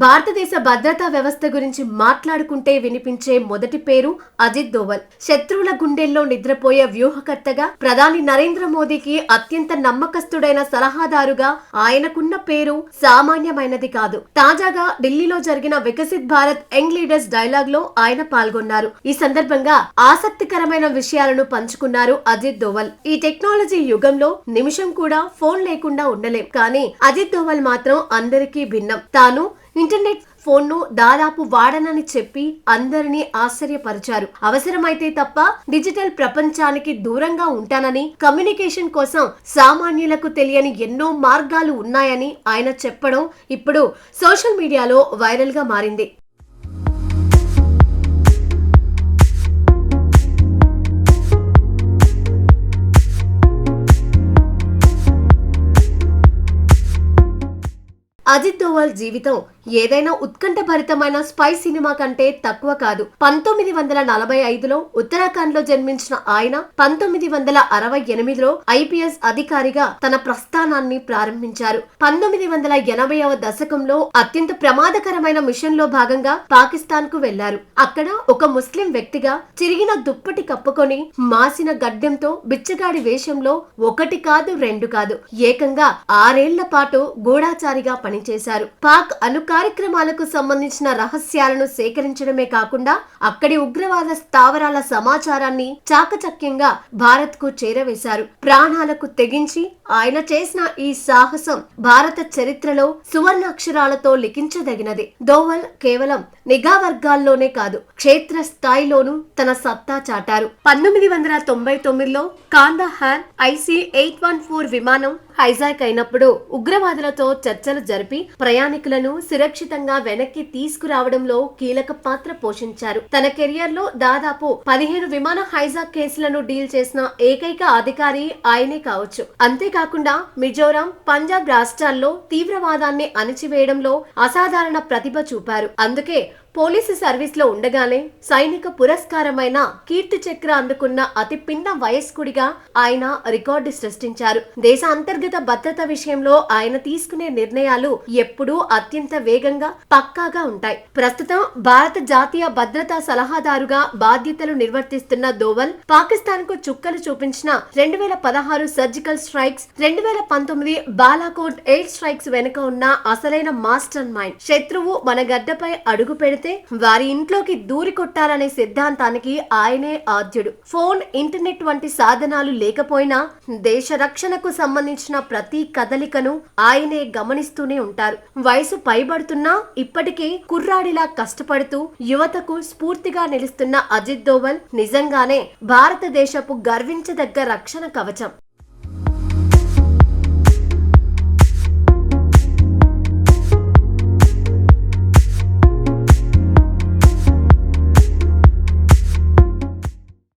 భారతదేశ భద్రతా వ్యవస్థ గురించి మాట్లాడుకుంటే వినిపించే మొదటి పేరు అజిత్ దోవల్. శత్రువుల గుండెల్లో నిద్రపోయే వ్యూహకర్తగా, ప్రధాని నరేంద్ర మోదీకి అత్యంత నమ్మకస్తుడైన సలహాదారుగా ఆయనకున్న పేరు సామాన్యమైనది కాదు. తాజాగా ఢిల్లీలో జరిగిన Viksit Bharat young leaders dialogue లో ఆయన పాల్గొన్నారు. ఈ సందర్భంగా ఆసక్తికరమైన విషయాలను పంచుకున్నారు అజిత్ దోవల్. ఈ టెక్నాలజీ యుగంలో నిమిషం కూడా ఫోన్ లేకుండా ఉండలేం. కానీ అజిత్ దోవల్ మాత్రం అందరికీ భిన్నం. తాను ఇంటర్నెట్ ఫోన్ ను దాదాపు వాడనని చెప్పి అందరినీ ఆశ్చర్యపరిచారు. అవసరమైతే తప్ప డిజిటల్ ప్రపంచానికి దూరంగా ఉంటానని, కమ్యూనికేషన్ కోసం సామాన్యులకు తెలియని ఎన్నో మార్గాలు ఉన్నాయని ఆయన చెప్పడం ఇప్పుడు సోషల్ మీడియాలో వైరల్ గా మారింది. అజిత్ దోవల్ జీవితం ఏదైనా ఉత్కంఠభరితమైన స్పై సినిమా కంటే తక్కువ కాదు. 1945లో ఉత్తరాఖండ్ లో జన్మించిన ఆయన 1968లో ఐపీఎస్ అధికారిగా తన ప్రస్థానాన్ని ప్రారంభించారు. 1980వ దశకంలో అత్యంత ప్రమాదకరమైన మిషన్ లో భాగంగా పాకిస్తాన్ కు వెళ్లారు. అక్కడ ఒక ముస్లిం వ్యక్తిగా చిరిగిన దుప్పటి కప్పుకొని, మాసిన గడ్డంతో బిచ్చగాడి వేషంలో ఒకటి కాదు రెండు కాదు ఏకంగా 6 ఏళ్ల పాటు గూఢాచారిగా పనిచేశారు. పాక్ అణు కార్యక్రమాలకు సంబంధించిన రహస్యాలను సేకరించడమే కాకుండా అక్కడి ఉగ్రవాద స్థావరాల సమాచారాన్ని చాకచక్యంగా భారత్ కు చేరవేశారు. ప్రాణాలకు తెగించి ఆయన చేసిన ఈ సాహసం భారత చరిత్రలో సువర్ణాక్షరాలతో లిఖించదగినది. దోవల్ కేవలం నిఘా వర్గాల్లోనే కాదు, క్షేత్ర స్థాయిలోనూ తన సత్తా చాటారు. 1999లో కాందహార్ IC-814 విమానం హైజాక్ అయినప్పుడు ఉగ్రవాదులతో చర్చలు జరిపి ప్రయాణికులను సురక్షితంగా వెనక్కి తీసుకురావడంలో కీలక పాత్ర పోషించారు. తన కెరియర్ లో దాదాపు 15 విమాన హైజాక్ కేసులను డీల్ చేసిన ఏకైక అధికారి ఆయనే కావచ్చు. అంతేకాకుండా మిజోరాం, పంజాబ్ రాష్ట్రాల్లో తీవ్రవాదాన్ని అణిచివేయడంలో అసాధారణ ప్రతిభ చూపారు. అందుకే పోలీసు సర్వీస్ లో ఉండగానే సైనిక పురస్కారమైన కీర్తి చక్ర అందుకున్న అతి పిన్న వయస్కుడిగా ఆయన రికార్డు సృష్టించారు. దేశ అంతర్గత భద్రత విషయంలో ఆయన తీసుకునే నిర్ణయాలు ఎప్పుడూ అత్యంత వేగంగా, పక్కాగా ఉంటాయి. ప్రస్తుతం భారత జాతీయ భద్రతా సలహాదారుగా బాధ్యతలు నిర్వర్తిస్తున్న దోవల్ పాకిస్తాన్ కు చుక్కలు చూపించిన 2016 surgical strikes, 2019 Balakot air strikes వెనుక ఉన్న అసలైన మాస్టర్ మైండ్. శత్రువు మన గడ్డపై అడుగు పెడితే వారి ఇంట్లోకి దూరి కొట్టాలనే సిద్ధాంతానికి ఆయనే ఆద్యుడు. ఫోన్, ఇంటర్నెట్ వంటి సాధనాలు లేకపోయినా దేశ రక్షణకు సంబంధించిన ప్రతి కదలికను ఆయనే గమనిస్తూనే ఉంటారు. వయసు పైబడుతున్నా ఇప్పటికే కుర్రాడిలా కష్టపడుతూ యువతకు స్ఫూర్తిగా నిలుస్తున్న అజిత్ దోవల్ నిజంగానే భారతదేశపు గర్వించదగ్గ రక్షణ కవచం.